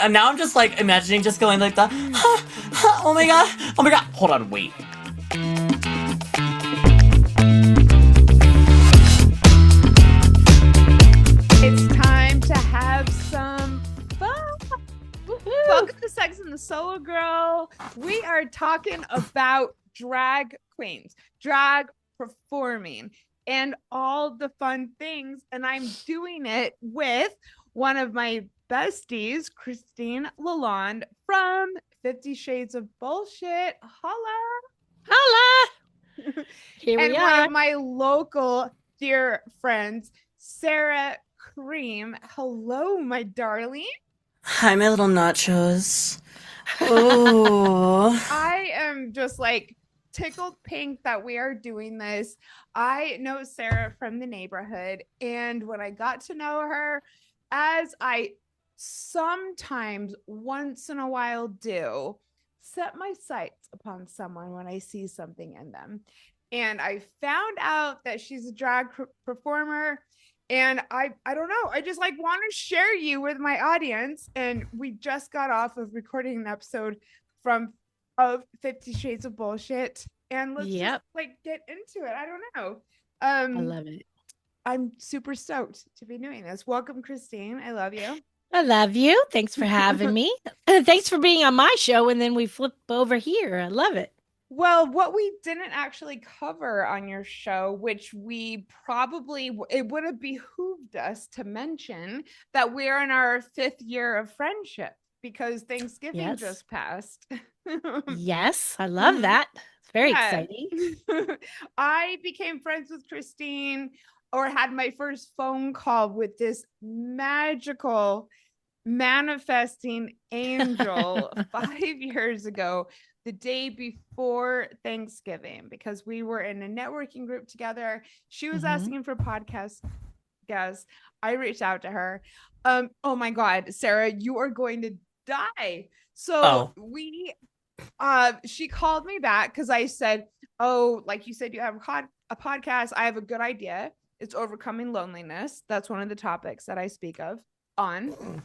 And now I'm just like imagining just going like that. Oh my god. Oh my god. Hold on, wait. It's time to have some fun. Woo-hoo. Welcome to Sex and the Solo Girl. We are talking about drag queens, drag performing, and all the fun things. And I'm doing it with one of my besties, Christine Lalonde from 50 Shades of Bullshit. Holla. Holla. Here we And are. one of my local dear friends, Sara Cream. Hello, my darling. Hi, my little nachos. Oh. I am just like tickled pink that we are doing this. I know Sara from the neighborhood, and when I got to know her, as I sometimes once in a while do, set my sights upon someone when I see something in them. And I found out that she's a drag performer. And I don't know. I just like want to share you with my audience. And we just got off of recording an episode of 50 Shades of Bullshit. And let's just like get into it. I don't know. I love it. I'm super stoked to be doing this. Welcome, Christine. I love you. I love you. Thanks for having me. Thanks for being on my show. And then we flip over here. I love it. Well, what we didn't actually cover on your show, which we probably, it would have behooved us to mention that we're in our 5th year of friendship because Thanksgiving just passed. Yes, I love that. It's very exciting. I became friends with Christine, or had my first phone call with this magical manifesting angel 5 years ago, the day before Thanksgiving, because we were in a networking group together. She was asking for podcast guests. I reached out to her. Oh my God, Sara, you are going to die. So she called me back because I said, oh, like you said, you have a podcast. I have a good idea. It's overcoming loneliness. That's one of the topics that I speak of on.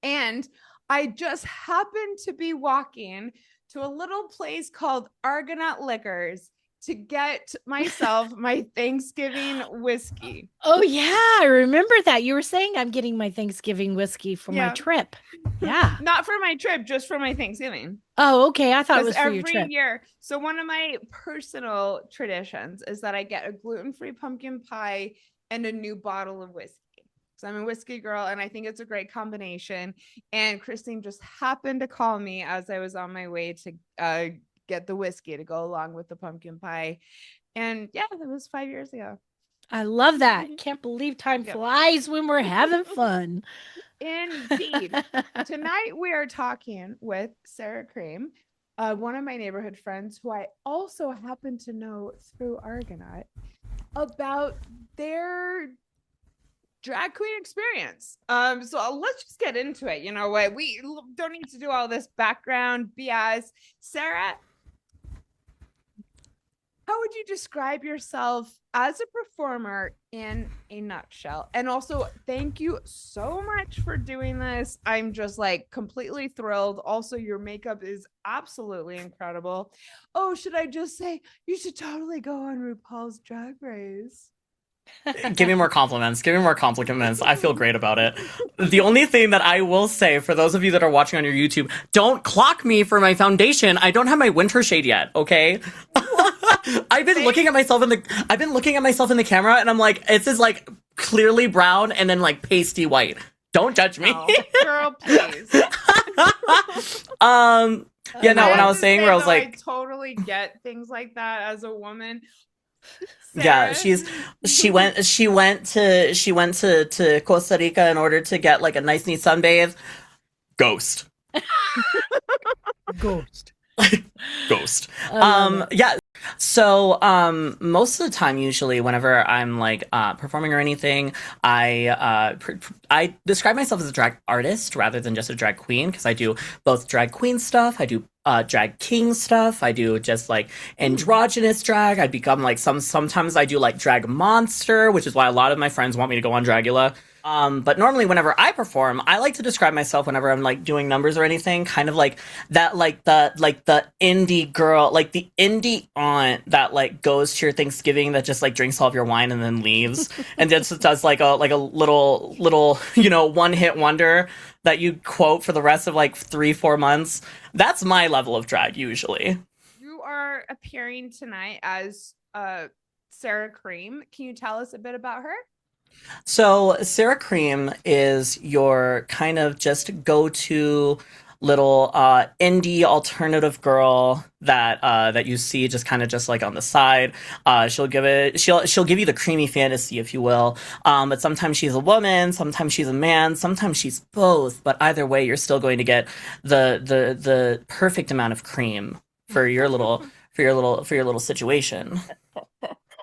And I just happened to be walking to a little place called Argonaut Liquors to get myself my Thanksgiving whiskey. Oh, yeah. I remember that. You were saying I'm getting my Thanksgiving whiskey for my trip. Yeah. Not for my trip, just for my Thanksgiving. Oh, okay. I thought it was for your trip. Every year. So one of my personal traditions is that I get a gluten-free pumpkin pie and a new bottle of whiskey. So I'm a whiskey girl, and I think it's a great combination. And Christine just happened to call me as I was on my way to get the whiskey to go along with the pumpkin pie. And yeah, that was 5 years ago. I love that. Can't believe time flies when we're having fun. Indeed. Tonight we are talking with Sara Cream, one of my neighborhood friends who I also happen to know through Argonaut, about their drag queen experience. So let's just get into it. You know what? We don't need to do all this background BS. Sara, how would you describe yourself as a performer in a nutshell? And also, thank you so much for doing this. I'm just like completely thrilled. Also, your makeup is absolutely incredible. Oh, should I just say you should totally go on RuPaul's Drag Race? Give me more compliments. Give me more compliments. I feel great about it. The only thing that I will say for those of you that are watching on your YouTube, don't clock me for my foundation. I don't have my winter shade yet, okay? I've been looking at myself in the camera and I'm like, this is like clearly brown and then like pasty white. Don't judge me. Oh, girl, please. When I was saying where I was like, I totally get things like that as a woman. Sarah? Yeah, she went to Costa Rica in order to get like a nice neat sunbathe. Ghost. Ghost. Yeah. So, most of the time, usually, whenever I'm like performing or anything, I describe myself as a drag artist rather than just a drag queen, because I do both drag queen stuff, I do drag king stuff, I do just like androgynous drag. I become like sometimes I do like drag monster, which is why a lot of my friends want me to go on Dragula. But normally whenever I perform, I like to describe myself whenever I'm like doing numbers or anything, kind of like that, like the indie girl, like the indie aunt that like goes to your Thanksgiving that just like drinks all of your wine and then leaves and just does like a little one hit wonder that you quote for the rest of like 3-4 months. That's my level of drag usually. You are appearing tonight as Sara Cream. Can you tell us a bit about her? So Sara Cream is your kind of just go-to little indie alternative girl that you see just kind of just like on the side. She'll give you the creamy fantasy, if you will. But sometimes she's a woman, sometimes she's a man, sometimes she's both. But either way, you're still going to get the perfect amount of cream for your little situation.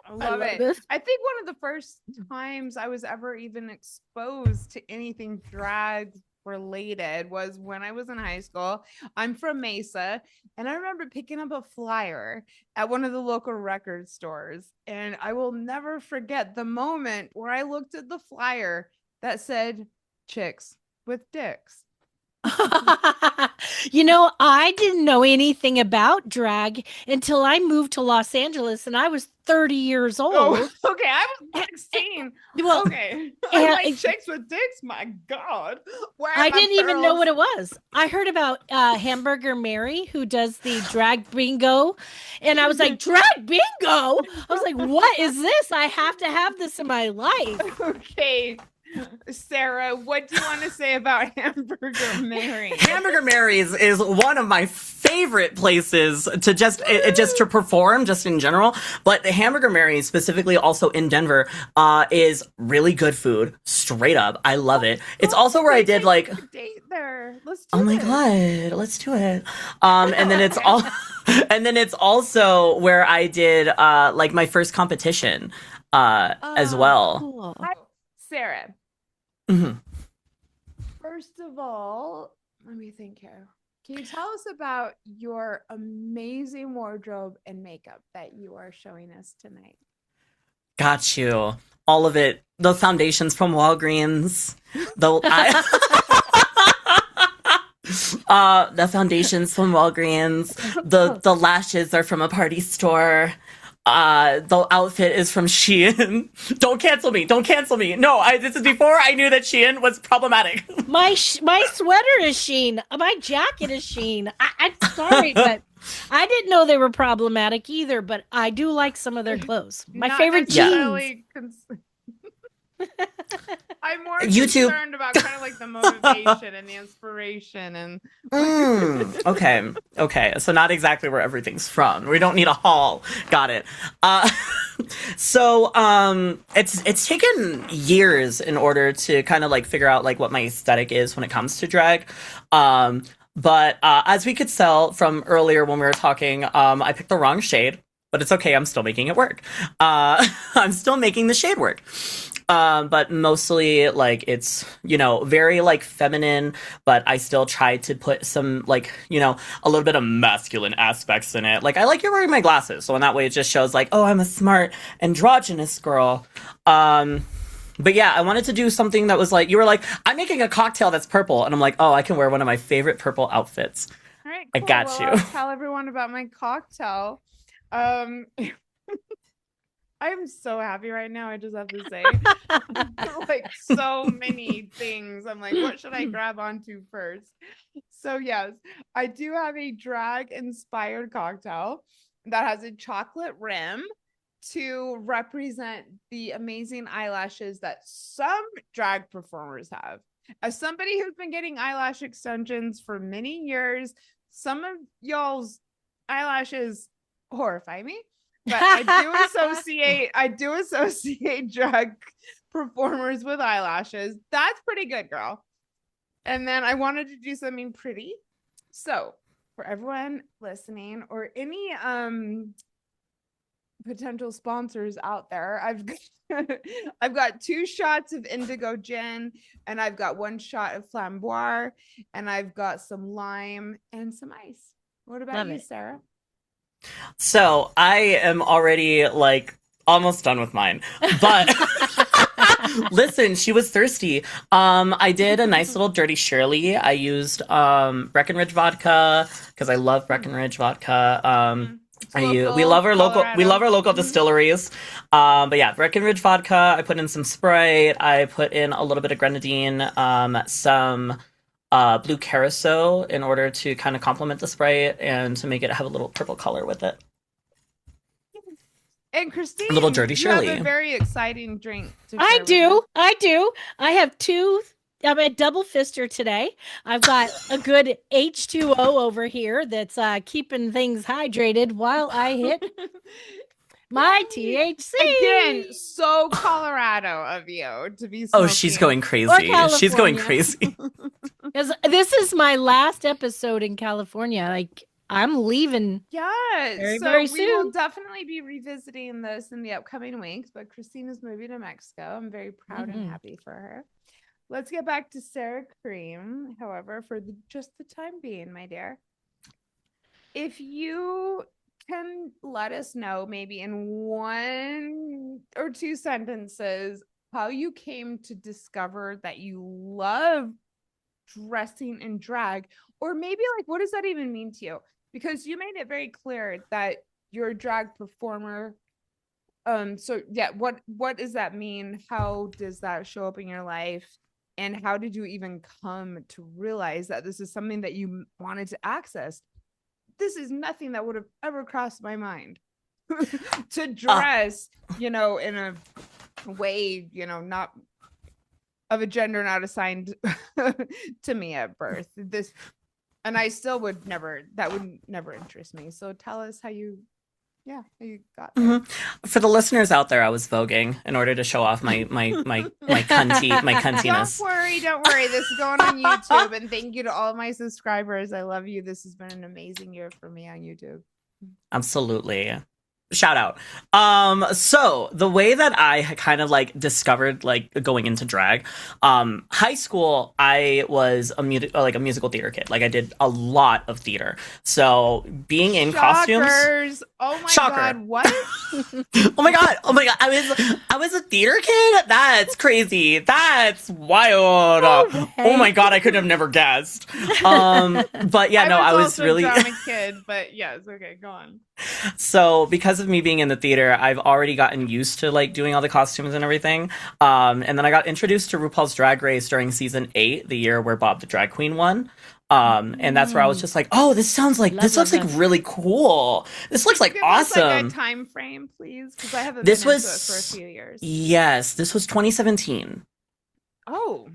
I love it. this. I think one of the first times I was ever even exposed to anything drag related was when I was in high school. I'm from Mesa, and I remember picking up a flyer at one of the local record stores, and I will never forget the moment where I looked at the flyer that said chicks with dicks. I didn't know anything about drag until I moved to Los Angeles and I was 30 years old. Oh, okay. I was 16. Well, Okay. I like chicks with dicks. My God. Where are I my didn't even know pearls? what it was. I heard about Hamburger Mary, who does the drag bingo. And I was like, drag bingo? I was like, what is this? I have to have this in my life. Okay. Sarah, what do you want to say about Hamburger Mary? Hamburger Mary's is one of my favorite places to just to perform, just in general. But Hamburger Mary, specifically also in Denver, is really good food. Straight up, I love it. It's also where I did like date there. Let's do oh my it. God, let's do it. And then it's all, and then it's also where I did like my first competition as well. Cool. Sarah, Mhm. first of all, let me think here. Can you tell us about your amazing wardrobe and makeup that you are showing us tonight? Got you. All of it. The foundations from Walgreens. The foundations from Walgreens. The lashes are from a party store. The outfit is from Shein. Don't cancel me. Don't cancel me. No, this is before I knew that Shein was problematic. My sweater is Sheen. My jacket is Sheen. I'm sorry, but I didn't know they were problematic either, but I do like some of their clothes. My Not favorite jeans. necessarily I'm more YouTube. concerned about kind of like the motivation and the inspiration and Okay. So not exactly where everything's from. We don't need a haul. Got it. So it's taken years in order to kind of like figure out like what my aesthetic is when it comes to drag. But as we could tell from earlier when we were talking, I picked the wrong shade, but it's okay. I'm still making it work. I'm still making the shade work. But mostly like it's, very like feminine, but I still try to put some like, a little bit of masculine aspects in it. Like I like you're wearing my glasses. So in that way it just shows like, oh, I'm a smart androgynous girl. But yeah, I wanted to do something that was like, you were like, I'm making a cocktail that's purple. And I'm like, oh, I can wear one of my favorite purple outfits. all right, I cool. got Well, you. I'll tell everyone about my cocktail. I'm so happy right now. I just have to say, like so many things. I'm like, what should I grab onto first? So yes, I do have a drag inspired cocktail that has a chocolate rim to represent the amazing eyelashes that some drag performers have. As somebody who's been getting eyelash extensions for many years, some of y'all's eyelashes horrify me. But I do associate drag performers with eyelashes. That's pretty good, girl. And then I wanted to do something pretty. So for everyone listening or any potential sponsors out there, I've got 2 shots of indigo gin, and I've got 1 shot of flamboyant, and I've got some lime and some ice. What about Love you, it. Sarah? So I am already like almost done with mine, but Listen, she was thirsty. I did a nice little dirty Shirley. I used Breckenridge vodka because I love Breckenridge vodka. We love our local distilleries. But yeah, Breckenridge vodka. I put in some Sprite. I put in a little bit of grenadine, some blue carousel in order to kind of complement the Sprite and to make it have a little purple color with it. And Christine, a little dirty Shirley. You have a very exciting drink. I do. I have two. I'm a double fister today. I've got a good H2O over here that's keeping things hydrated while I hit my THC. Again, so Colorado of you to be smoking. Oh, she's going crazy. She's going crazy. Because this is my last episode in California. Like, I'm leaving. Yes. Very we soon. will definitely be revisiting this in the upcoming weeks. But Christine is moving to Mexico. I'm very proud and happy for her. Let's get back to Sara Cream, however, for just the time being, my dear. If you can let us know, maybe in 1 or 2 sentences, how you came to discover that you love dressing in drag, or maybe like, what does that even mean to you? Because you made it very clear that you're a drag performer. So yeah, what does that mean? How does that show up in your life? And how did you even come to realize that this is something that you wanted to access? This is nothing that would have ever crossed my mind to dress, in a way, not of a gender not assigned to me at birth. And I still would never interest me. So tell us how you got there. For the listeners out there, I was voguing in order to show off my cuntiness. Don't worry. This is going on YouTube, and thank you to all my subscribers. I love you. This has been an amazing year for me on YouTube. Absolutely. Shout out. So the way that I kind of like discovered like going into drag, high school, I was a musical theater kid. Like I did a lot of theater. So being in costumes. Oh my Shocker. God. What? Oh my God. I was a theater kid? That's crazy. That's wild. Oh my God. I could have never guessed. But yeah, I was really a drama kid, but yes. Okay, go on. So because of me being in the theater, I've already gotten used to like doing all the costumes and everything. And then I got introduced to RuPaul's Drag Race during season 8, the year where Bob the Drag Queen won. And that's where I was just like, oh, this looks like really cool. This looks like awesome. Us, like a time frame, please, because I haven't been into it for a few years. Yes, this was 2017. Oh,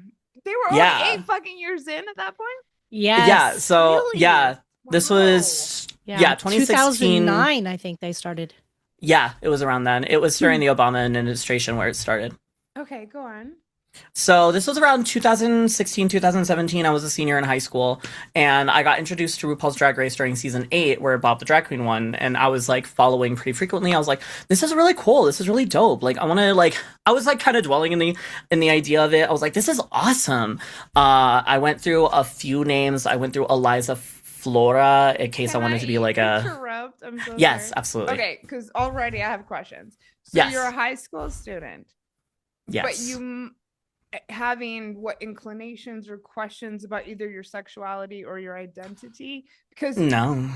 they were only 8 fucking years in at that point. Yes. Yeah. So really? yeah, this was 2016. 2009. I think they started. Yeah, it was around then. It was during the Obama administration where it started. Okay, go on. So this was around 2016, 2017. I was a senior in high school, and I got introduced to RuPaul's Drag Race during season 8, where Bob the Drag Queen won, and I was like following pretty frequently. I was like, this is really cool. This is really dope. Like, I want to I was like kind of dwelling in the idea of it. I was like, this is awesome. I went through a few names. I went through Eliza Flora in case I wanted to be like interrupt? I'm so yes, sorry. absolutely. Okay, because already I have questions. So yes. You're a high school student. Yes. But you having what inclinations or questions about either your sexuality or your identity? Because no.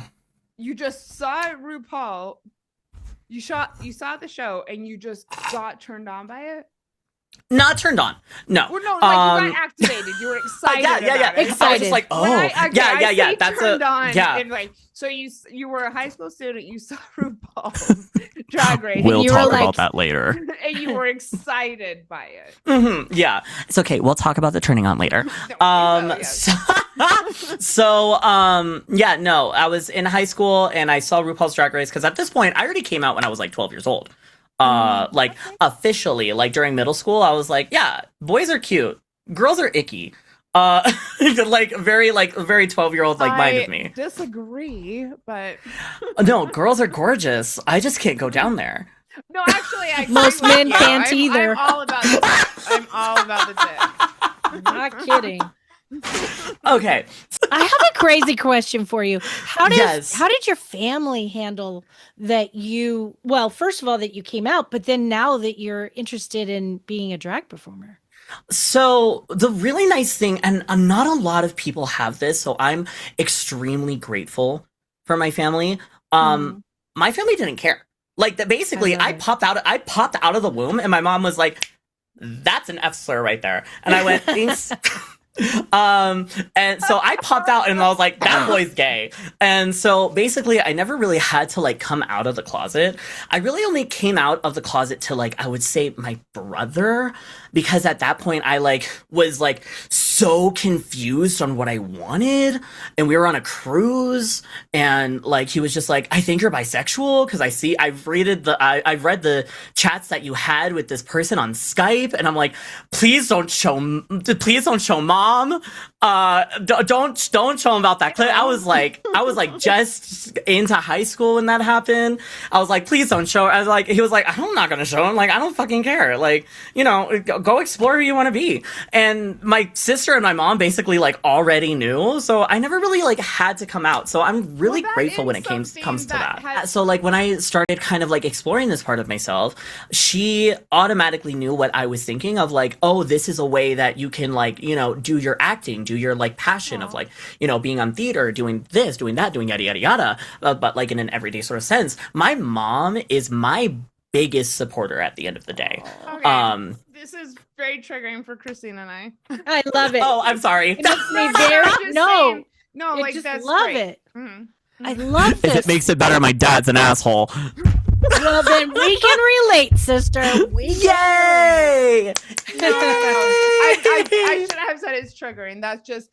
You just saw RuPaul. You saw the show and you just got turned on by it? Not turned on. No. Well, no, you got activated. You were excited. Yeah. Excited. I was just like, yeah. That's turned on. Yeah. And so you were a high school student. You saw RuPaul's Drag Race. We'll talk about that later. And you were excited by it. Mm-hmm, yeah, it's okay. We'll talk about the turning on later. I was in high school and I saw RuPaul's Drag Race because at this point I already came out when I was like 12 years old. Officially, like during middle school, I was like, yeah, boys are cute, girls are icky. Very 12-year-old minded me. Disagree, but no, girls are gorgeous. I just can't go down there. No, actually, I most men can't either. I'm all about the dick. I'm all about the dick. Not kidding. Okay. I have a crazy question for you. How Yes. did your family handle that you, well, first of all, that you came out, but then now that you're interested in being a drag performer? So the really nice thing, and not a lot of people have this, so I'm extremely grateful for my family. Mhm. My family didn't care. Like that basically love I it. popped out of the womb and my mom was like, that's an F slur right there. And I went, thanks. And so I popped out and I was like, that boy's gay. And so basically I never really had to like come out of the closet. I really only came out of the closet to like, I would say my brother, because at that point I like was like so confused on what I wanted. And we were on a cruise and like, he was just like, I think you're bisexual. Cause I've read the chats that you had with this person on Skype. And I'm like, please don't show mom. Don't show him about that clip. I was like just into high school when that happened. I was like, please don't show. I was like, he was like, I'm not gonna show him. Like, I don't fucking care. Like, you know, go explore who you want to be. And my sister and my mom basically like already knew, so I never really like had to come out. So I'm really grateful when it comes to that. So like when I started kind of like exploring this part of myself, she automatically knew what I was thinking of. Like, oh, this is a way that you can like, you know, do your acting, do your like passion of like, you know, being on theater, doing this, doing that, doing yada yada yada, but like in an everyday sort of sense. My mom is my biggest supporter at the end of the day. Okay. This is very triggering for Christine and I. I love it. Oh, I'm sorry. It makes me very no. No, I like just that's love great. it. Mm-hmm. I love this. If it makes it better, my dad's an asshole. Well, then we can relate, sister. Yay! I should have said it's triggering. That's just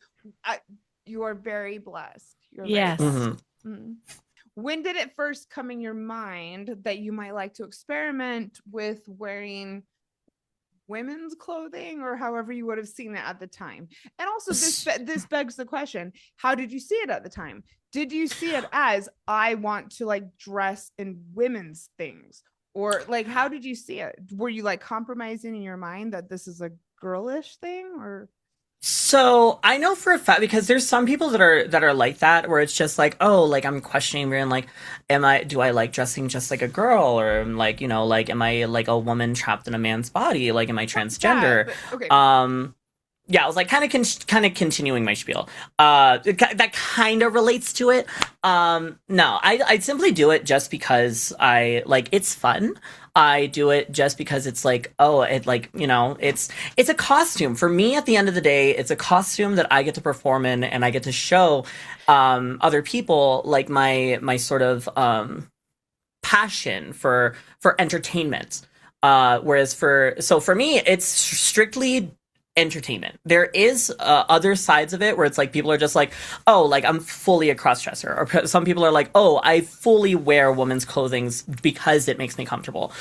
you are very blessed. You're yes. very blessed. Mm-hmm. When did it first come in your mind that you might like to experiment with wearing women's clothing, or however you would have seen it at the time? And also this begs the question, how did you see it at the time? Did you see it as, I want to like dress in women's things, or like how did you see it? Were you like compromising in your mind that this is a girlish thing? Or so I know for a fact, because there's some people that are like that, where it's just like, oh, like I'm questioning, and like, do I like dressing just like a girl, or like, you know, like, am I like a woman trapped in a man's body? Like, am I transgender? Okay. Yeah, I was like kind of continuing my spiel. That kind of relates to it. No, I simply do it just because I like, it's fun. I do it just because it's like, oh, it like, you know, it's a costume for me. At the end of the day, it's a costume that I get to perform in, and I get to show other people like my sort of passion for entertainment. Whereas for me, it's strictly entertainment. There is other sides of it where it's like people are just like, oh, like I'm fully a cross-dresser, or some people are like, oh, I fully wear women's clothing because it makes me comfortable.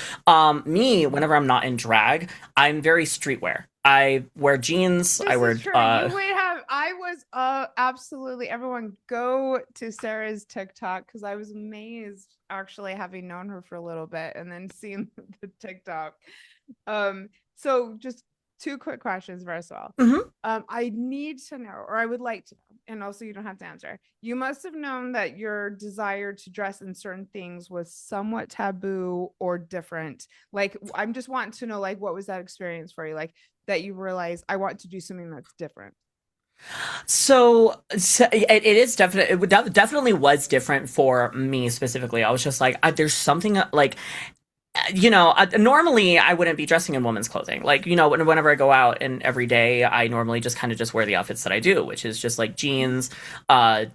Me, whenever I'm not in drag, I'm very streetwear. I wear jeans. I wear I was absolutely, everyone go to Sarah's TikTok, because I was amazed actually, having known her for a little bit and then seeing the TikTok. So just two quick questions first of all. Mm-hmm. I need to know, or I would like to know, and also you don't have to answer. You must have known that your desire to dress in certain things was somewhat taboo or different. Like, I'm just wanting to know, like, what was that experience for you? Like, that you realize, I want to do something that's different. So it is definitely was different for me specifically. I was just like, there's something like, you know, normally I wouldn't be dressing in women's clothing. Like, you know, whenever I go out and every day, I normally just kind of just wear the outfits that I do, which is just like jeans,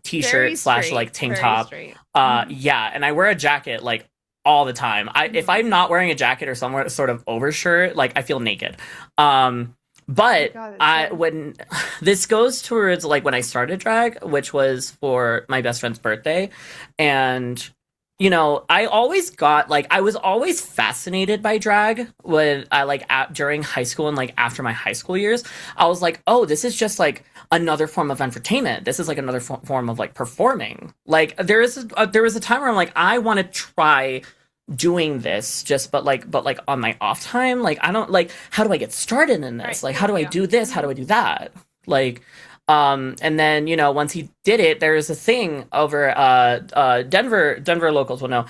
t-shirt / like tank top. Yeah. And I wear a jacket like all the time. If I'm not wearing a jacket or some sort of overshirt, like I feel naked. But when this goes towards like when I started drag, which was for my best friend's birthday, and you know, I was always fascinated by drag when I during high school and like after my high school years. I was like, oh, this is just like another form of entertainment. This is like another form of like performing. Like there was a time where I'm like, I want to try doing this but on my off time. Like I don't like, how do I get started in this? Right. Like how do I do this? How do I do that? Like And then, you know, once he did it, there's a thing over Denver locals will know.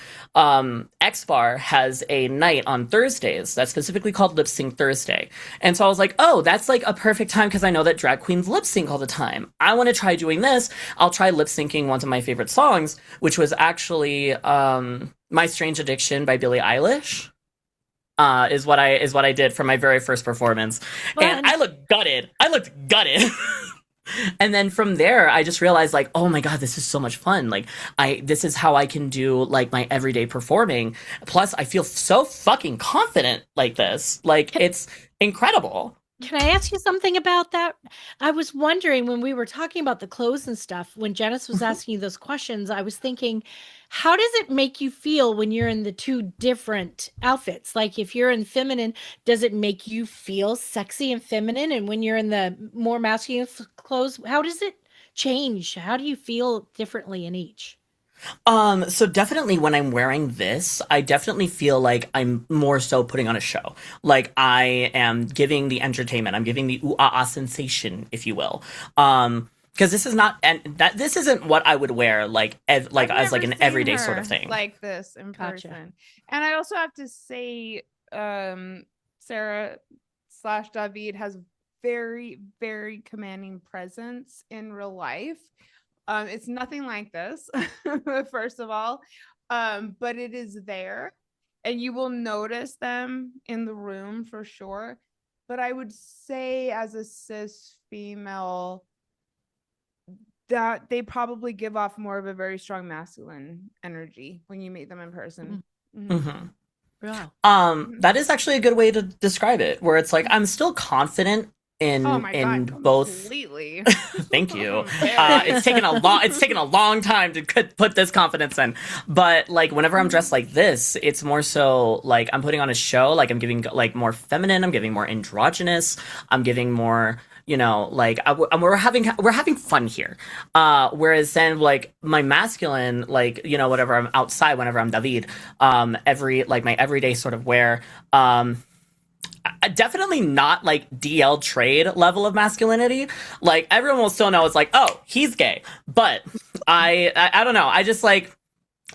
X Bar has a night on Thursdays that's specifically called Lip Sync Thursday. And so I was like, oh, that's like a perfect time because I know that drag queens lip sync all the time. I want to try doing this. I'll try lip syncing one of my favorite songs, which was actually My Strange Addiction by Billie Eilish. Is what I did for my very first performance. Fun. And I looked gutted. And then from there, I just realized, like, oh my God, this is so much fun. Like, this is how I can do, like, my everyday performing. Plus, I feel so fucking confident like this. Like, it's incredible. Can I ask you something about that? I was wondering when we were talking about the clothes and stuff, when Janice was asking you those questions, I was thinking, how does it make you feel when you're in the two different outfits? Like if you're in feminine, does it make you feel sexy and feminine? And when you're in the more masculine clothes, how does it change? How do you feel differently in each? So definitely when I'm wearing this, I definitely feel like I'm more so putting on a show. Like I am giving the entertainment. I'm giving the ooh-ah-ah sensation, if you will. Because this is not, and that this isn't what I would wear like as like an everyday sort of thing. Like this in person. And I also have to say, Sarah / David has very, very commanding presence in real life. It's nothing like this, first of all, but it is there and you will notice them in the room for sure. But I would say as a cis female that they probably give off more of a very strong masculine energy when you meet them in person. That is actually a good way to describe it, where it's like, I'm still confident in both. Completely. Thank you. It's taken a long time to put this confidence in, but like whenever I'm dressed like this, it's more so like I'm putting on a show. Like I'm giving like more feminine. I'm giving more androgynous. I'm giving more, you know, like we're having fun here. Whereas then like my masculine, like, you know, whatever I'm outside, whenever I'm David, my everyday sort of wear, definitely not like DL trade level of masculinity. Like everyone will still know it's like, oh, he's gay. But I don't know. I just like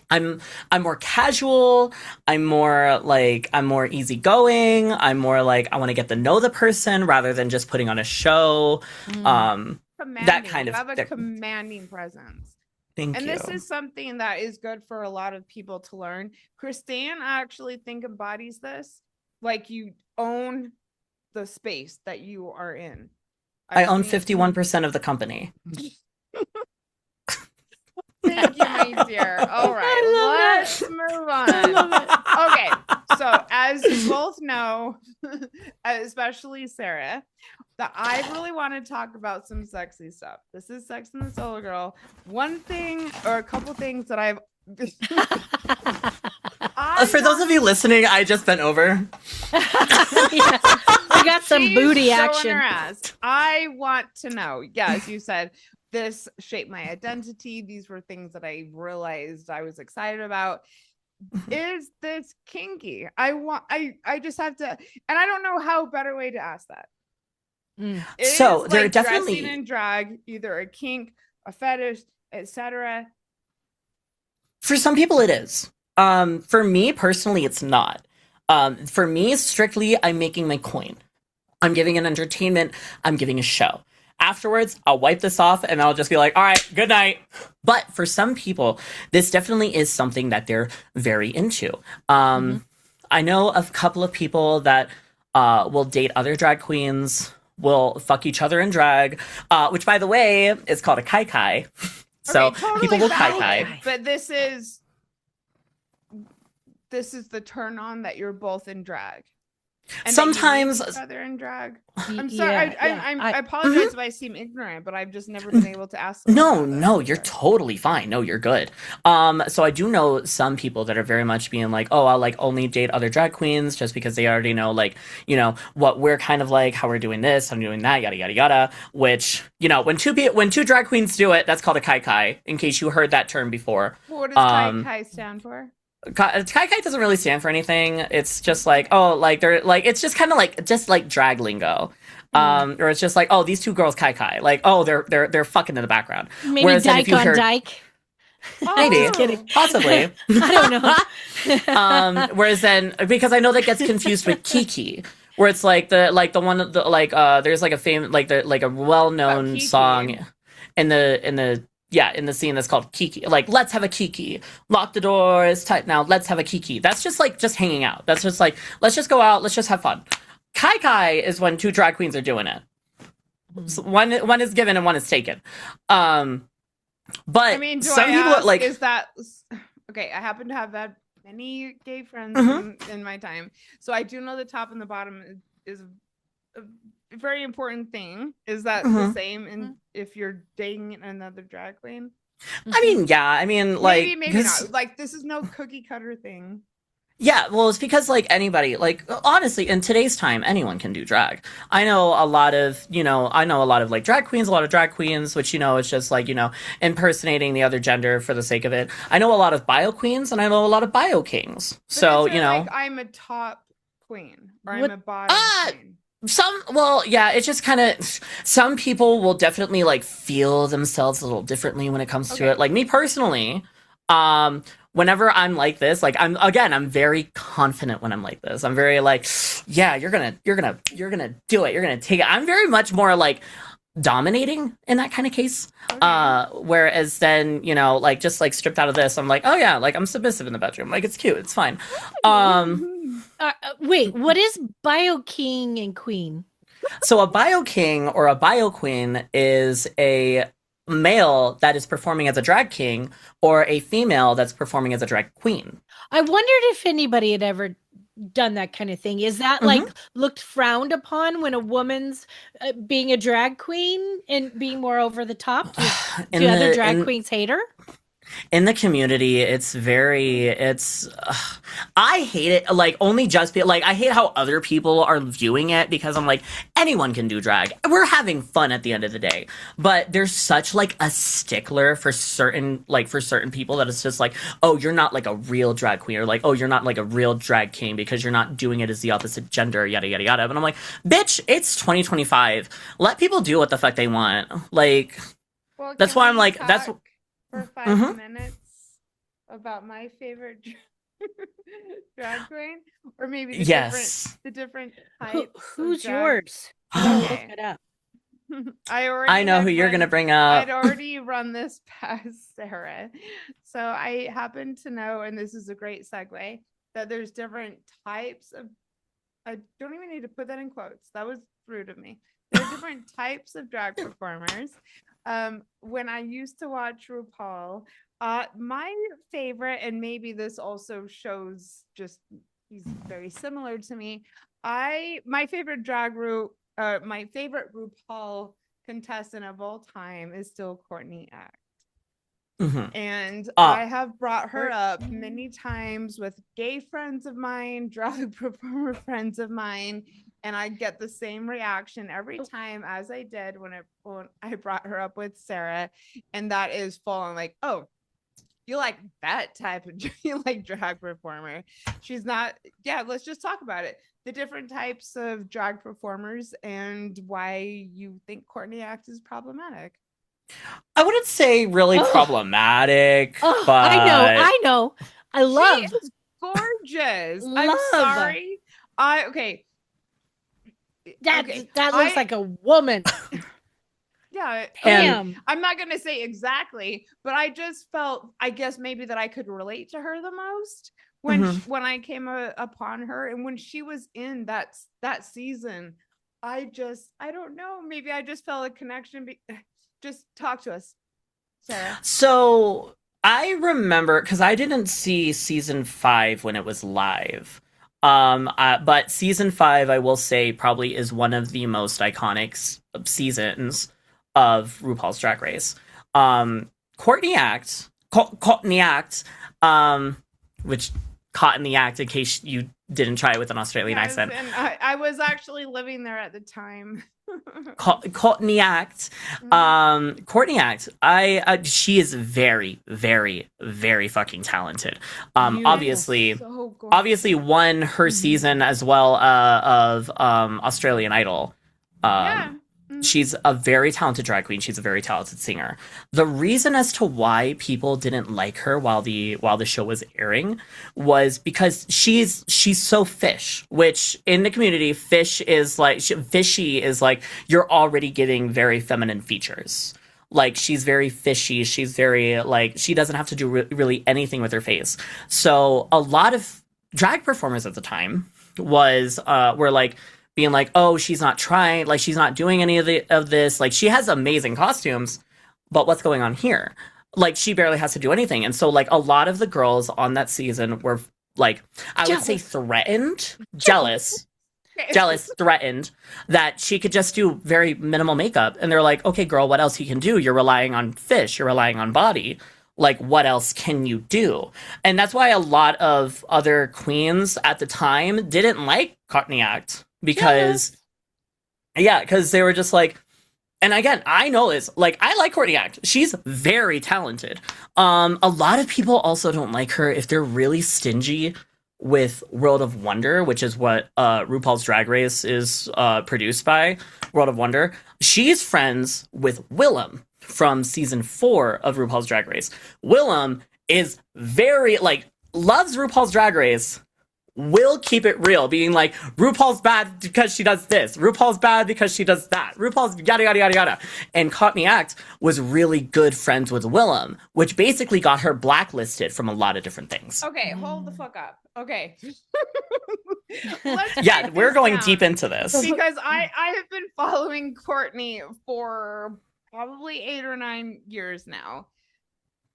I'm more casual. I'm more easygoing. I'm more like I want to get to know the person rather than just putting on a show. That kind of have a commanding presence. Thank you. This is something that is good for a lot of people to learn. Christine, I actually think embodies this. Like you own the space that you are in. I own 51% of the company. Thank you, my dear. All right, let's move on. Okay, so as you both know, especially Sarah, that I really want to talk about some sexy stuff. This is Sex and the Solo Girl. One thing or a couple things that I've for those of you listening, I just bent over. We got some booty action. I want to know. Yes, you said this shaped my identity. These were things that I realized I was excited about. Is this kinky? I just have to, and I don't know how better way to ask that. So there are definitely dressing in drag, either a kink, a fetish, etc. For some people, it is. For me personally, it's not. For me, strictly, I'm making my coin. I'm giving an entertainment. I'm giving a show. Afterwards, I'll wipe this off and I'll just be like, all right, good night. But for some people, this definitely is something that they're very into. I know a couple of people that will date other drag queens, will fuck each other in drag, which, by the way, is called a kai-kai. So okay, totally people will valid, kai-kai. But this is the turn on that you're both in drag. And sometimes each other in drag. I'm sorry. I apologize if I seem ignorant, but I've just never been able to ask. No, you're totally fine. No, you're good. So I do know some people that are very much being like, oh, I'll like only date other drag queens just because they already know, like, you know, what we're kind of like, how we're doing this, I'm doing that, yada yada yada. Which, you know, when two drag queens do it, that's called a kai-kai. In case you heard that term before. What does kai-kai stand for? Kai-kai doesn't really stand for anything. It's just like, oh, like they're like, it's just kind of like drag lingo. Or it's just like, oh, these two girls kai. Like, oh, they're fucking in the background. Maybe Whereas then if dyke you on hear, dyke. maybe, Just kidding. possibly. I don't know. Whereas then, because I know that gets confused with kiki, where it's like the one there's like a famous like a well-known song in the scene that's called Kiki. Like, let's have a Kiki. Lock the doors tight now. Let's have a Kiki. That's just like just hanging out. That's just like, let's just go out. Let's just have fun. Kai is when two drag queens are doing it. So one is given and one is taken. But I mean, some people are like, is that okay? I happen to have had many gay friends in my time, so I do know the top and the bottom is a very important thing. Is that the same in if you're dating another drag queen? I mean, yeah. I mean, like, maybe not. Like, this is no cookie cutter thing. Yeah, well, it's because, like, anybody, like, honestly, in today's time, anyone can do drag. I know a lot of, like, drag queens, a lot of drag queens, which, it's just, like, impersonating the other gender for the sake of it. I know a lot of bio queens, and I know a lot of bio kings. But so, like, I'm a top queen, or I'm a bottom queen. It's just kind of, some people will definitely, like, feel themselves a little differently when it comes to it. Like, me personally, whenever I'm like this, like, I'm very confident when I'm like this. I'm very like, yeah, you're gonna do it. You're gonna take it. I'm very much more like dominating in that kind of case. Okay. Whereas then, like, just like stripped out of this, I'm like, oh yeah, like, I'm submissive in the bedroom. Like, it's cute. It's fine. Wait, what is bio king and queen? So a bio king or a bio queen is a male that is performing as a drag king or a female that's performing as a drag queen. I wondered if anybody had ever done that kind of thing. Is that like looked frowned upon when a woman's being a drag queen and being more over the top? Do other drag queens hate her? In the community, I hate it, like, only just like, I hate how other people are viewing it, because I'm like, anyone can do drag. We're having fun at the end of the day. But there's such, like, a stickler for certain people that it's just like, oh, you're not, like, a real drag queen, or like, oh, you're not, like, a real drag king because you're not doing it as the opposite gender, yada, yada, yada. But I'm like, bitch, it's 2025. Let people do what the fuck they want. Like, well, that's why I'm like, that's... For 5 minutes about my favorite drag queen, or maybe the different types. Who's yours? Okay. Look it up. I know who you're gonna bring up. I'd already run this past Sarah, so I happen to know, and this is a great segue, that there's different types of. I don't even need to put that in quotes. That was rude of me. There are different types of drag performers. When I used to watch RuPaul, my favorite, and maybe this also shows just he's very similar to me. My favorite RuPaul contestant of all time is still Courtney Act. And I have brought her up many times with gay friends of mine, drag performer friends of mine, and I get the same reaction every time as I did when I brought her up with Sarah, and that is full on like, oh, you like that type of drag performer. She's not. Yeah, let's just talk about it. The different types of drag performers and why you think Courtney Act is problematic. I wouldn't say really problematic, but I know. I love. She is gorgeous. I'm sorry. Okay. That looks like a woman. Yeah. Damn. I'm not going to say exactly, but I just felt, I guess maybe that I could relate to her the most when I came upon her, and when she was in that season, I don't know. Maybe I just felt a connection. Just talk to us, Sarah. So I remember, because I didn't see season 5 when it was live. But season 5, I will say, probably is one of the most iconic seasons of RuPaul's Drag Race. Courtney Act, which caught in the act in case you didn't try it with an Australian accent. And I was actually living there at the time. Courtney Act. Courtney Act. She is very, very, very fucking talented. Obviously won her season as well of Australian Idol. Yeah. She's a very talented drag queen. She's a very talented singer. The reason as to why people didn't like her while the show was airing was because she's so fish, which in the community, fishy is like you're already getting very feminine features. Like, she's very fishy. She's very, like, she doesn't have to do really anything with her face. So a lot of drag performers at the time were like, being like, oh, she's not trying, like, she's not doing any of this. Like, she has amazing costumes, but what's going on here? Like, she barely has to do anything. And so, like, a lot of the girls on that season were, like, I would say threatened, jealous, threatened that she could just do very minimal makeup. And they're like, okay, girl, what else you can do? You're relying on fish, you're relying on body. Like, what else can you do? And that's why a lot of other queens at the time didn't like Courtney Act. Because they were just like, and again, I know this, like, I like Courtney Act. She's very talented. A lot of people also don't like her if they're really stingy with World of Wonder, which is what RuPaul's Drag Race is produced by, World of Wonder. She's friends with Willem from season 4 of RuPaul's Drag Race. Willem is very, like, loves RuPaul's Drag Race, will keep it real, being like, RuPaul's bad because she does this, RuPaul's bad because she does that, RuPaul's yada yada yada yada. And Courtney Act was really good friends with Willem, which basically got her blacklisted from a lot of different things. Okay, hold the fuck up. Okay. We're going deep into this. Because I have been following Courtney for probably 8 or 9 years now.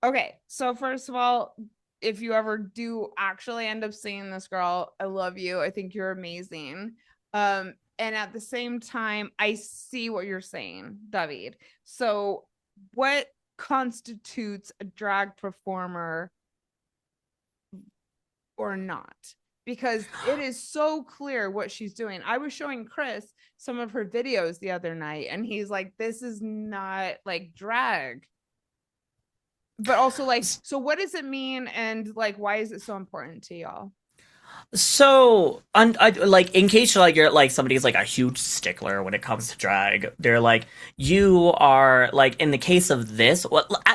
Okay, so first of all, if you ever do actually end up seeing this girl, I love you. I think you're amazing. And at the same time, I see what you're saying, David. So what constitutes a drag performer or not? Because it is so clear what she's doing. I was showing Chris some of her videos the other night, and he's like, this is not like drag. But also, like, so what does it mean, and like, why is it so important to y'all? So, like, in case you're like somebody's like a huge stickler when it comes to drag, they're like, you are like, in the case of this,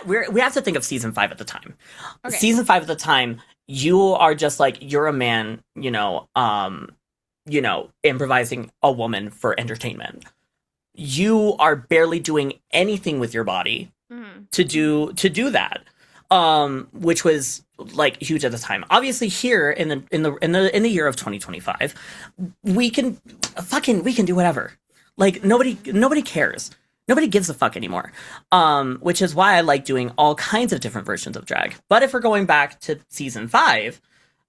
we have to think of season 5 at the time. Okay. Season 5 at the time, you are just like, you're a man, improvising a woman for entertainment. You are barely doing anything with your body to do that, which was like huge at the time. Obviously, here in the year of 2025, we can do whatever. Like, nobody cares. Nobody gives a fuck anymore. Which is why I like doing all kinds of different versions of drag. But if we're going back to season 5,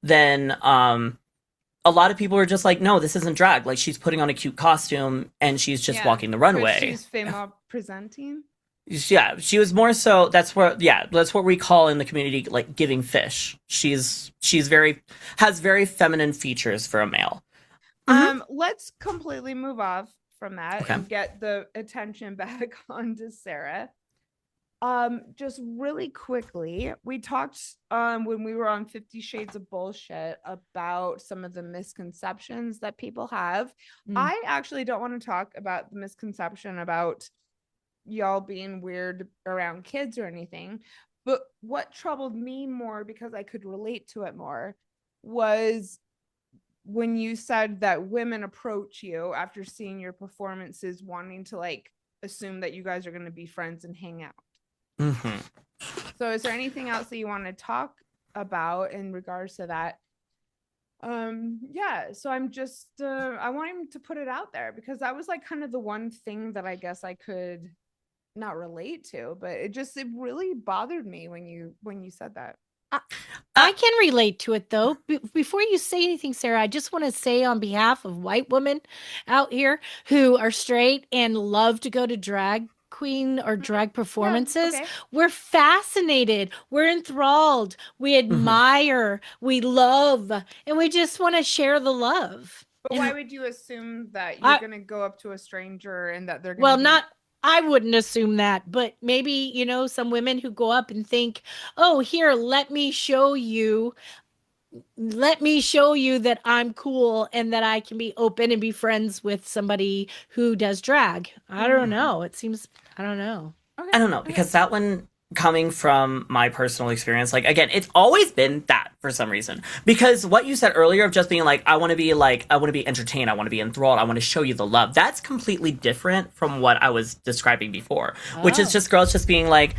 then a lot of people are just like, no, this isn't drag. Like, she's putting on a cute costume and she's just walking the runway. She's famous presenting. Yeah, she was more so. That's what we call in the community, like, giving fish. Has very feminine features for a male. Let's completely move off from that and get the attention back onto Sara. Just really quickly, we talked when we were on 50 Shades of Bullshit about some of the misconceptions that people have. I actually don't want to talk about the misconception about y'all being weird around kids or anything, but what troubled me more, because I could relate to it more, was when you said that women approach you after seeing your performances wanting to, like, assume that you guys are going to be friends and hang out. So is there anything else that you want to talk about in regards to that? So I'm just I want him to put it out there, because that was like kind of the one thing that I guess I could not relate to, but it really bothered me when you said that. I can relate to it, though. Before you say anything, Sara, I just want to say on behalf of white women out here who are straight and love to go to drag queen or drag performances, we're fascinated, we're enthralled, we admire, we love, and we just want to share the love. But why would you assume that you're going to go up to a stranger and that they're going to I wouldn't assume that, but maybe, some women who go up and think, oh, here, let me show you let me show you that I'm cool and that I can be open and be friends with somebody who does drag. I don't know. It seems, I don't know. Okay. I don't know, because that one, coming from my personal experience, like, again, it's always been that for some reason. Because what you said earlier of just being like, I want to be entertained, I want to be enthralled, I want to show you the love, that's completely different from what I was describing before, which is just girls just being like,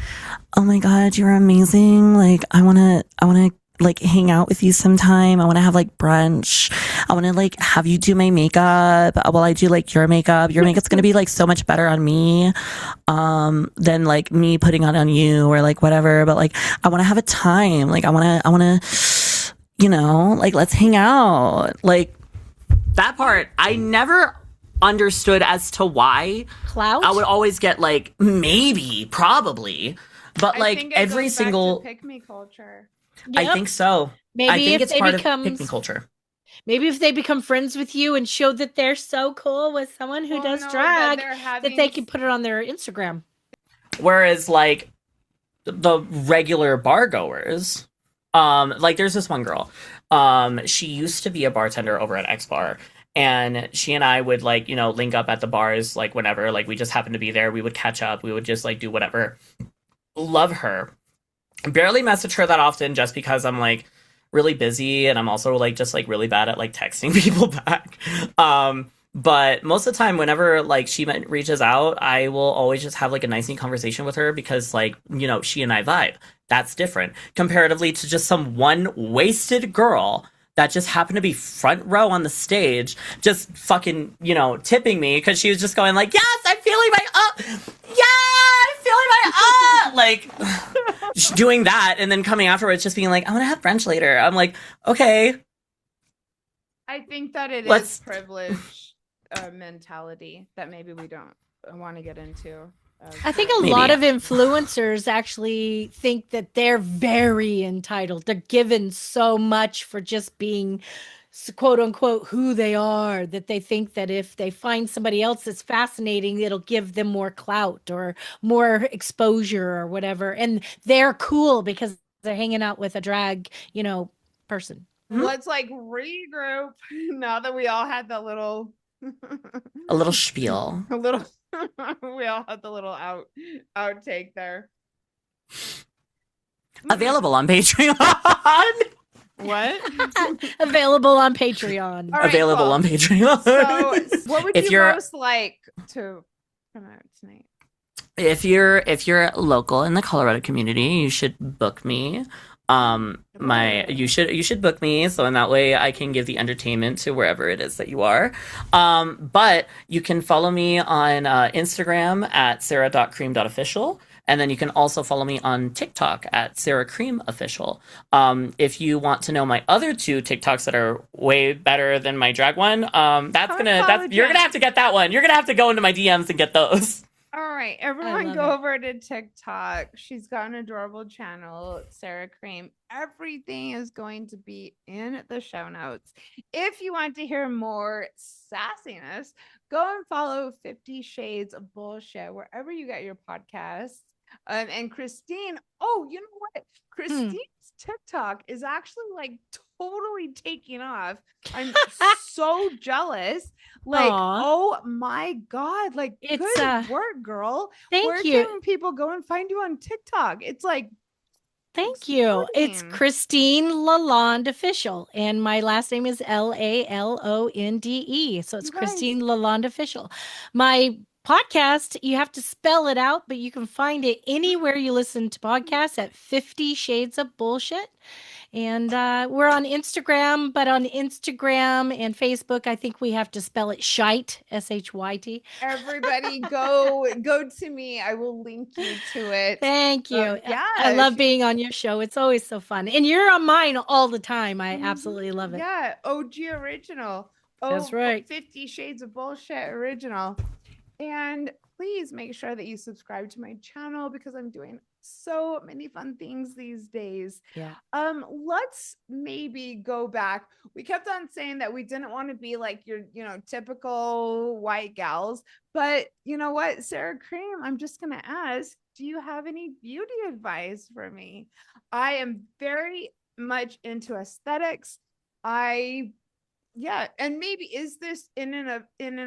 oh my God, you're amazing. Like, I want to like hang out with you sometime. I want to have like brunch. I want to like have you do my makeup while I do like your makeup. Your makeup's going to be like so much better on me than like me putting on you or like whatever. But like, I want to have a time. Like, I want to, you know, like, let's hang out. Like, that part, I never understood as to why. Clout? I would always get like, maybe, probably. But I like think it every goes back to single, pick-me culture. I Yep. think so. Maybe I think if it's they part become of pick-me culture. maybe if they become friends with you and show that they're so cool with someone who Well, does no, drag, they're that having they can put it on their Instagram. Whereas like the regular bar goers, like there's this one girl, she used to be a bartender over at X Bar. And she and I would like, you know, link up at the bars, like whenever, like we just happened to be there. We would catch up. We would just like do whatever. Love her. Barely message her that often just because I'm like really busy and I'm also like just like really bad at like texting people back. But most of the time, whenever like she reaches out, I will always just have like a nice neat conversation with her because like, you know, she and I vibe. That's different comparatively to just some one wasted girl that just happened to be front row on the stage, just fucking, you know, tipping me because she was just going like, yes, I'm feeling my yeah, I'm feeling my like doing that, and then coming afterwards just being like, I want to have brunch later. I'm like, okay. I think that it Let's- is privilege mentality that maybe we don't want to get into. I think a Maybe. lot of influencers actually think that they're very entitled. They're given so much for just being quote unquote who they are, that they think that if they find somebody else that's fascinating, it'll give them more clout or more exposure or whatever. And they're cool because they're hanging out with a drag, you know, person. Let's like regroup now that we all had that little a little spiel. a little we all had the little outtake there. Available on Patreon. What? Available on Patreon. All right, Available cool. on Patreon. So what would If you you're- most like to promote tonight? If you're local in the Colorado community, you should book me. You should book me, so in that way I can give the entertainment to wherever it is that you are. But you can follow me on Instagram at sarah.cream.official. And then you can also follow me on TikTok at Sara Cream Official. If you want to know my other two TikToks that are way better than my drag one, you're gonna have to get that one. You're gonna have to go into my DMs and get those. All right, everyone love go it. over to TikTok. She's got an adorable channel, Sara Cream. Everything is going to be in the show notes. If you want to hear more sassiness, go and follow 50 Shades of Bullshit wherever you get your podcasts. And Christine, oh, you know what? Christine's TikTok is actually like totally taking off. I'm so jealous. Like, Aw. oh my God, like It's, good work, girl. Thank Where you. can people go and find you on TikTok? It's like, Thank you. It's exploding. Christine Lalonde Official, and my last name is Lalonde. So it's You guys- Christine Lalonde Official. My podcast, you have to spell it out, but you can find it anywhere you listen to podcasts at 50 Shades of Bullshit. And we're on Instagram, but on Instagram and Facebook, I think we have to spell it shite, SHYT. everybody go to me. I will link you to it. Thank you. Yeah, I love she- being on your show. It's always so fun. And you're on mine all the time. I absolutely love it. Yeah, OG original. That's Oh, right. 50 Shades of Bullshit original. And please make sure that you subscribe to my channel because I'm doing so many fun things these days. Yeah. Let's maybe go back. We kept on saying that we didn't want to be like your, typical white gals, but you know what, Sara Cream, I'm just gonna ask, do you have any beauty advice for me? I am very much into aesthetics. Yeah, and maybe is this in and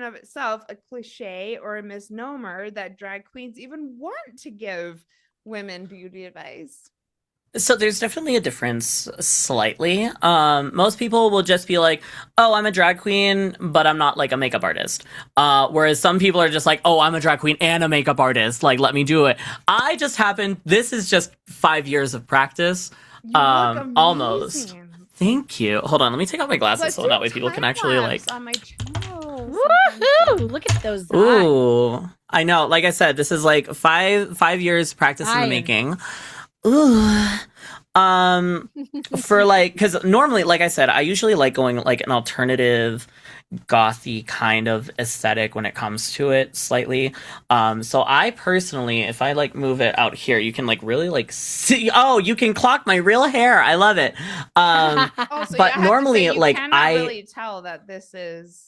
of itself a cliche or a misnomer that drag queens even want to give women beauty advice? So there's definitely a difference slightly. Most people will just be like, "Oh, I'm a drag queen, but I'm not like a makeup artist." Whereas some people are just like, "Oh, I'm a drag queen and a makeup artist. Like, let me do it." I just happen. This is just 5 years of practice. You look Almost. amazing. Thank you. Hold on, let me take off my glasses Let's so do that a way people can time actually like. lapse on my channel. Woohoo! Look at those eyes. Ooh, I know. Like I said, this is like five years practice in the making. Ooh. For like, because normally, like I said, I usually like going like an alternative gothy kind of aesthetic when it comes to it slightly. So I personally, if I like move it out here, you can like really like see, oh, you can clock my real hair. I love it. Also, But I have to normally, say, you like, cannot really tell that this is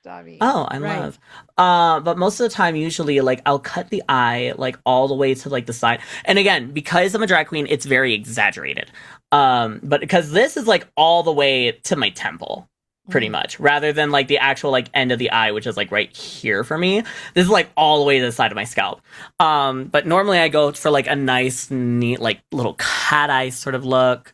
Davi. Oh, I Right. love. But most of the time, usually, like, I'll cut the eye, like, all the way to, like, the side. And again, because I'm a drag queen, it's very exaggerated. But because this is, like, all the way to my temple, pretty much, rather than, like, the actual, like, end of the eye, which is, like, right here for me. This is, like, all the way to the side of my scalp. But normally I go for, like, a nice, neat, like, little cat eye sort of look.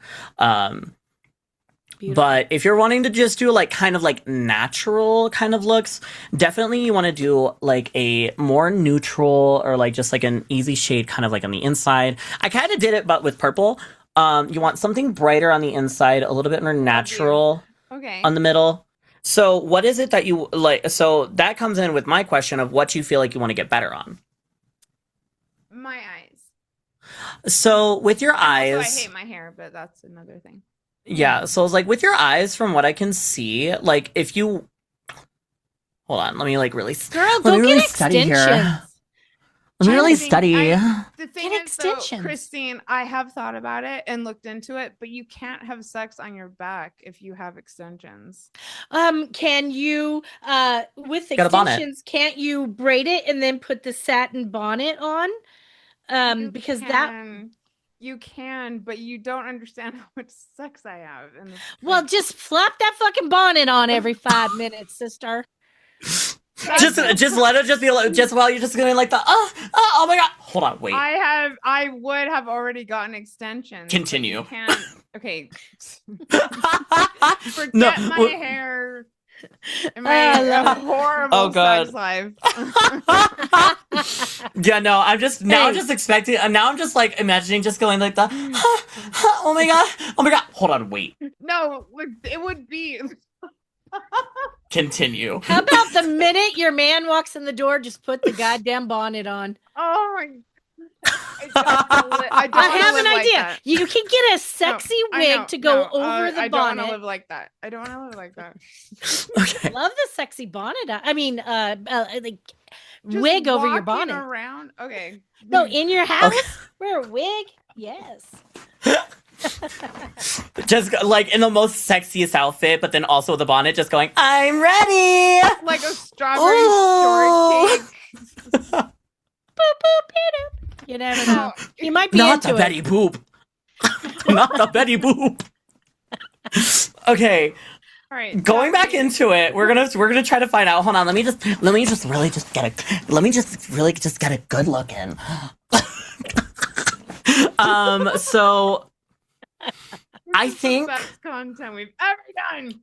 Beautiful. But if you're wanting to just do like kind of like natural kind of looks, definitely you want to do like a more neutral or like just like an easy shade kind of like on the inside. I kind of did it, but with purple. You want something brighter on the inside, a little bit more natural Okay. on the middle. So what is it that you like? So that comes in with my question of what you feel like you want to get better on. My eyes. So with your eyes, Also, I hate my hair, but that's another thing. yeah, so it's like with your eyes, from what I can see, like if you hold on, let me like really Girl, let go me get really study extensions. here. Let me really study. The thing Get is, though, extensions. Christine, I have thought about it and looked into it, but you can't have sex on your back if you have extensions. Can you with Got a bonnet. extensions, can't you braid it and then put the satin bonnet on? You Because you can, but you don't understand how much sex I have. well, just flap that fucking bonnet on every 5 minutes, sister. Just let it just be like, just while you're just going like the oh my god. Hold on, wait. I would have already gotten extensions. Continue. Okay. No, Forget my hair. And my horrible sex life. Yeah, no, I'm just I'm just expecting, and now I'm just like imagining just going like the oh my god. Hold on, wait. No, it would be. Continue. How about the minute your man walks in the door, just put the goddamn bonnet on? Oh my. I have an idea. You can get a sexy wig to go over the bonnet. I don't want to live like that. I don't want to live like that. Okay. Love the sexy bonnet. I mean, like Just wig over your walking bonnet. around. Okay. No, in your house, Okay. wear a wig. Yes. Just like in the most sexiest outfit, but then also the bonnet, just going, I'm ready. Like a strawberry shortcake. Boop, boop, boop. You never know. You might be Not into the it. Betty Boop. Not the Betty Boop. Okay. All right. Going back into it, we're gonna try to find out. Hold on, let me just really get a good look in. So I think the best content we've ever done.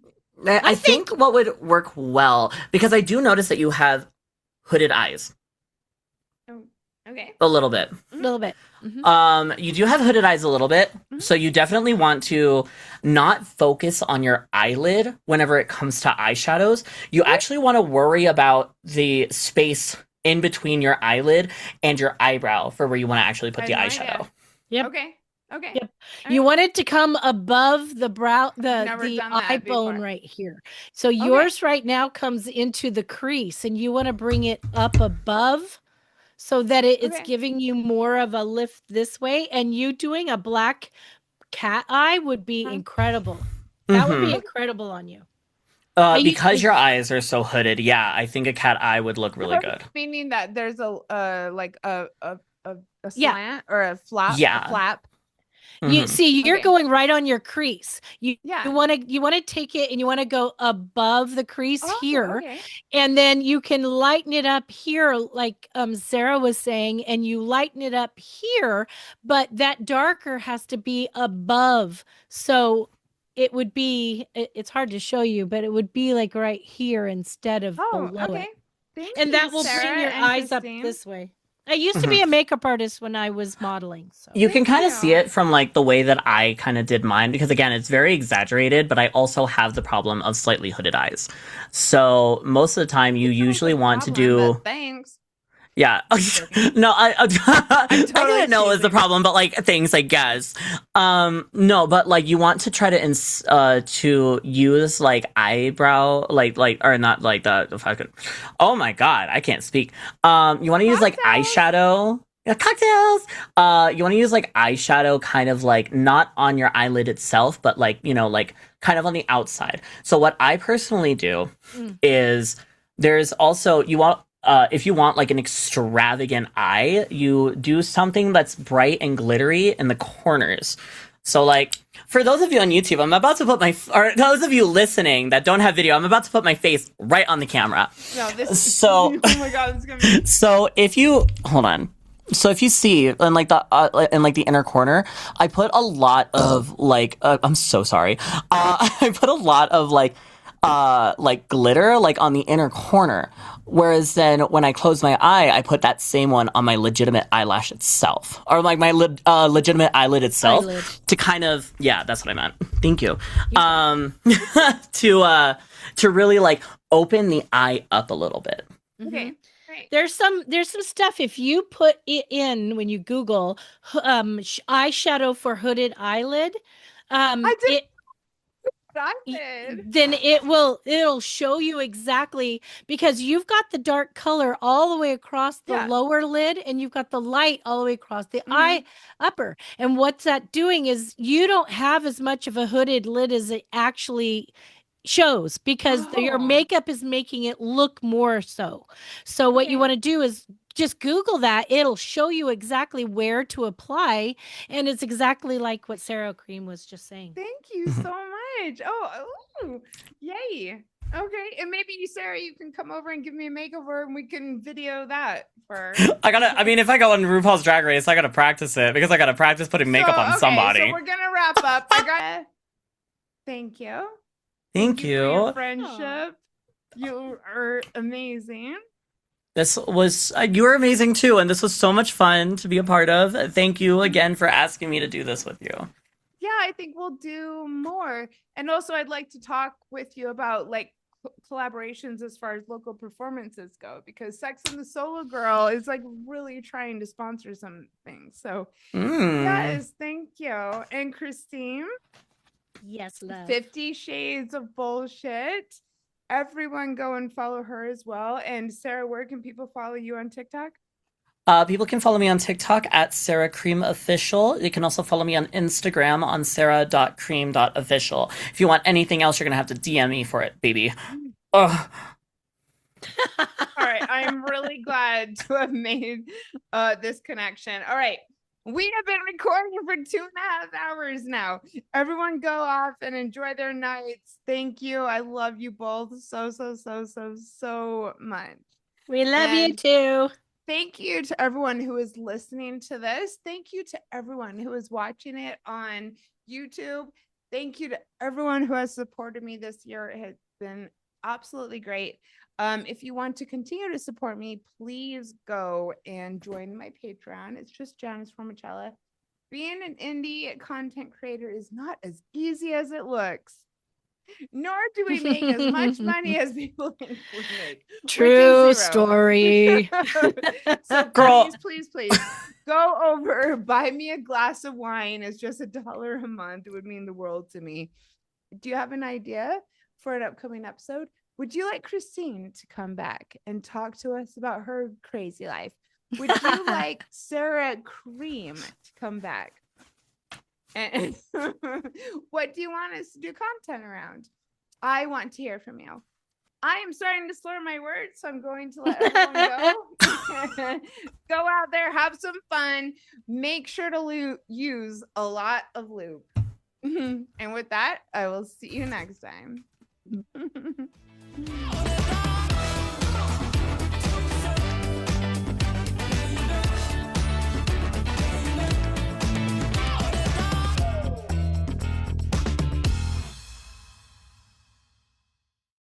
I think what would work well, because I do notice that you have hooded eyes Okay. a little bit. A little bit. Mhm. You do have hooded eyes a little bit, so you definitely want to not focus on your eyelid whenever it comes to eyeshadows. You actually want to worry about the space in between your eyelid and your eyebrow for where you want to actually put the I have no eyeshadow. idea. Yep. Okay. Okay. Yep. You want it to come above the brow, Never the done that eye bone before. right here. So yours right now comes into the crease, and you want to bring it up above so that it's giving you more of a lift this way. And you doing a black cat eye would be incredible. That would be incredible on you. Because your eyes are so hooded, yeah, I think a cat eye would look really good. Meaning that there's a slant or a flap. Yeah. A flap. You see, you're Okay. going right on your crease. You Yeah. want to take it and you want to go above the crease Oh, here, okay. and then you can lighten it up here, like Sarah was saying, and you lighten it up here, but that darker has to be above. So it would be. It's hard to show you, but it would be like right here instead of Oh, below okay. it, Thank and you, that will bring Sarah your and eyes up Christine. this way. I used to be a makeup artist when I was modeling, so. You can Thank kind of you. see it from like the way that I kind of did mine because again, it's very exaggerated, but I also have the problem of slightly hooded eyes. So most of the time you It's not usually a want to problem, do but thanks. yeah. joking. No, I totally didn't know it was the teasing. problem, but like things, I guess. No, but like you want to try to use like eyebrow, or not like the if I could. Oh my God, I can't speak. You want to use like Cocktails. eyeshadow. Yeah, cocktails. You want to use like eyeshadow, kind of like not on your eyelid itself, but like like kind of on the outside. So what I personally do is there's also you want. If you want like an extravagant eye, you do something that's bright and glittery in the corners. So like for those of you on YouTube, I'm about to put or those of you listening that don't have video, I'm about to put my face right on the camera. No, this is So oh my God, this is gonna be so if you hold on. So if you see in like the inner corner, I put a lot of like I'm so sorry. I put a lot of like glitter like on the inner corner. Whereas then when I close my eye, I put that same one on my legitimate eyelash itself, or like my legitimate eyelid itself, to kind of that's what I meant. Thank you. To really like open the eye up a little bit. okay. Great. There's some stuff if you put it in when you Google eyeshadow for hooded eyelid. I did. It I did. then it'll show you exactly, because you've got the dark color all the way across the lower lid and you've got the light all the way across the eye upper. And what's that doing is you don't have as much of a hooded lid as it actually shows, because your makeup is making it look more so. So what you want to do is just Google that. It'll show you exactly where to apply. And it's exactly like what Sara Cream was just saying. Thank you so much. Oh, yay. Okay. And maybe you, Sarah, you can come over and give me a makeover and we can video that for. I mean, if I go on RuPaul's Drag Race, I gotta practice it because I gotta practice putting makeup on somebody. So we're gonna wrap up. Thank you. Thank you. For your friendship. You are amazing. This was, you were amazing too, and this was so much fun to be a part of. Thank you again for asking me to do this with you. Yeah, I think we'll do more. And also I'd like to talk with you about like collaborations as far as local performances go, because Sex and the Solo Girl is like really trying to sponsor some things. So yes, thank you. And Christine. Yes, love. 50 Shades of Bullshit. Everyone go and follow her as well. And Sarah, where can people follow you on TikTok? People can follow me on TikTok at Sara Cream Official. You can also follow me on Instagram on sarah.cream.official. If you want anything else, you're going to have to DM me for it, baby. Ugh. All right. I'm really glad to have made this connection. All right. We have been recording for 2.5 hours now. Everyone go off and enjoy their nights. Thank you. I love you both so much. We love you too. Thank you to everyone who is listening to this. Thank you to everyone who is watching it on YouTube. Thank you to everyone who has supported me this year. It has been absolutely great. If you want to continue to support me, please go and join my Patreon. It's just Janice Formicella. Being an indie content creator is not as easy as it looks. Nor do we make as much money as people think we make. True story. So Girl. please go over, buy me a glass of wine. It's just $1 a month. It would mean the world to me. Do you have an idea for an upcoming episode? Would you like Christine to come back and talk to us about her crazy life? Would you like Sara Cream to come back? And what do you want us to do content around? I want to hear from you. I am starting to slur my words, so I'm going to let everyone go. Go out there, have some fun. Make sure to use a lot of lube. And with that, I will see you next time.